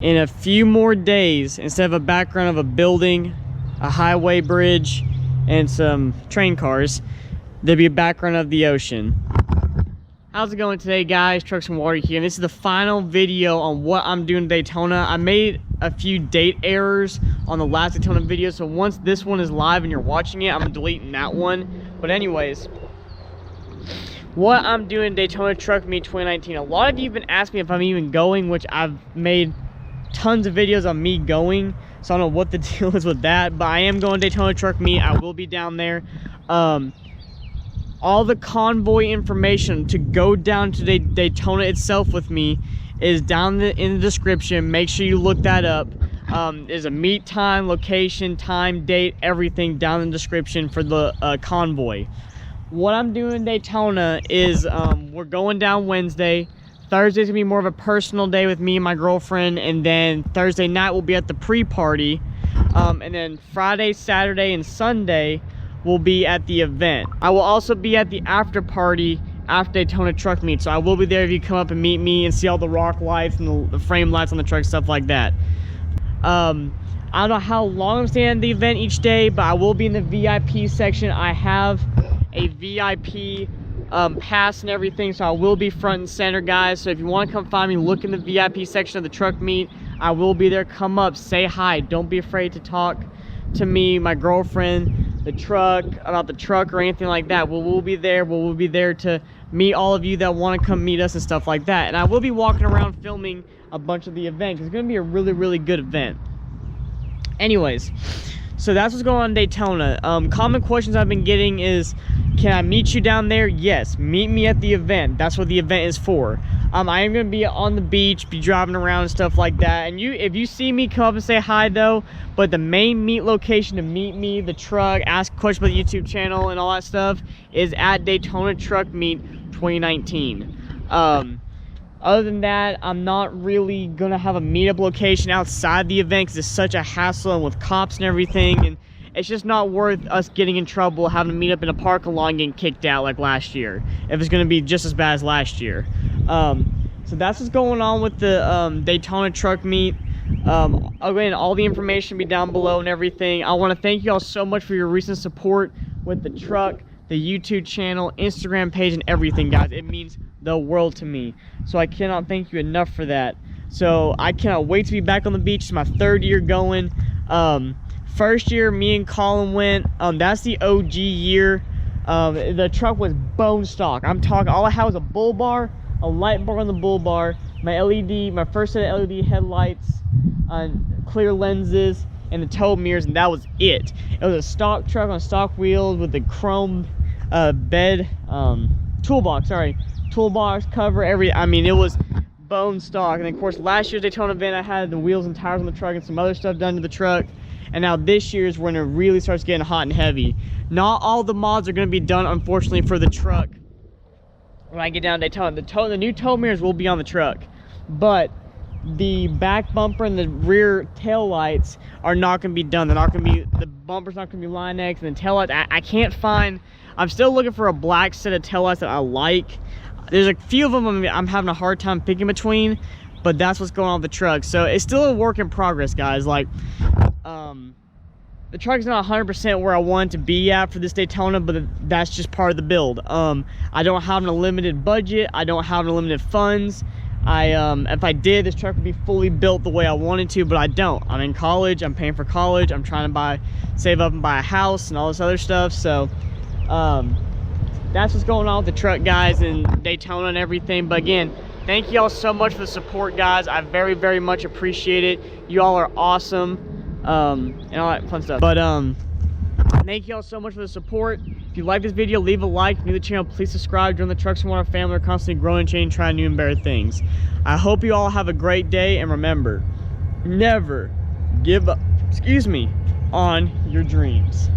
In a few more days, instead of a background of a building, a highway bridge, and some train cars, there'll be a background of the ocean. How's it going today, guys? Trucks and Water here, and this is the final video on what I'm doing in Daytona. I made a few date errors on the last Daytona video, so once this one is live and you're watching it, I'm deleting that one. But anyways, what I'm doing Daytona Truck Meet 2019. A lot of you have been asking me if I'm even going, which I've made tons of videos on me going, so I don't know what the deal is with that, but I am going Daytona Truck Meet. I will be down there. All the convoy information to go down to Daytona itself with me is down in the description. Make sure you look that up. There's a meet time, location, time, date, everything down in the description for the convoy. What I'm doing in Daytona is we're going down Wednesday. Thursday's gonna be more of a personal day with me and my girlfriend, and then Thursday night we'll be at the pre-party, and then Friday, Saturday, and Sunday will be at the event. I will also be at the after party after Daytona Truck Meet, so I will be there if you come up and meet me and see all the rock lights and the frame lights on the truck, stuff like that. I don't know how long I'm staying at the event each day, but I will be in the VIP section. I have a VIP pass and everything, so I will be front and center, guys. So if you want to come find me, look in the VIP section of the truck meet. I will be there. Come up, say hi. Don't be afraid to talk to me, my girlfriend, the truck, about the truck or anything like that. We'll be there. We'll be there to meet all of you that want to come meet us and stuff like that. And I will be walking around filming a bunch of the event. It's going to be a really, really good event. Anyways, so that's what's going on in Daytona. Common questions I've been getting is, can I meet you down there? Yes, meet me at the event. That's what the event is for. I am going to be on the beach, be driving around and stuff like that. And if you see me, come up and say hi though. But the main meet location to meet me, the truck, ask questions about the YouTube channel and all that stuff, is at Daytona Truck Meet 2019. Other than that, I'm not really going to have a meetup location outside the event because it's such a hassle and with cops and everything. And it's just not worth us getting in trouble, having to meet up in a parking lot and getting kicked out like last year, if it's going to be just as bad as last year. So that's what's going on with the Daytona Truck Meet. Again, all the information will be down below and everything. I want to thank you all so much for your recent support with the truck, the YouTube channel, Instagram page, and everything, guys. It means the world to me. So I cannot thank you enough for that. So I cannot wait to be back on the beach. It's my third year going. First year, me and Colin went. That's the OG year. The truck was bone stock. I'm talking, all I had was a bull bar, a light bar on the bull bar, my first set of LED headlights, clear lenses, and the tow mirrors, and that was it. It was a stock truck on stock wheels with the chrome toolbox cover, I mean, it was bone stock. And of course, last year's Daytona event, I had the wheels and tires on the truck and some other stuff done to the truck. And now this year's when it really starts getting hot and heavy. Not all the mods are going to be done, unfortunately, for the truck when I get down to Daytona. The new tow mirrors will be on the truck, but the back bumper and the rear tail lights are not going to be done. The bumper's not going to be Line X, and the tail lights, I can't find. I'm still looking for a black set of tail lights that I like. There's a few of them I'm having a hard time picking between, but that's what's going on with the truck. So it's still a work in progress, guys. Like, the truck's not 100% where I want it to be at for this Daytona, but that's just part of the build. I don't have an unlimited budget. I don't have unlimited funds. If I did, this truck would be fully built the way I wanted to, but I don't. I'm in college. I'm paying for college. I'm trying to save up and buy a house and all this other stuff. So that's what's going on with the truck, guys, and Daytona and everything. But again, thank you all so much for the support, guys. I very, very much appreciate it. You all are awesome, and all that fun stuff. But thank you all so much for the support. If you like this video, leave a like. If you're new to the channel, please subscribe. Join the Trucks and Water family. We're constantly growing and changing, trying new and better things. I hope you all have a great day, and remember, never give up, on your dreams.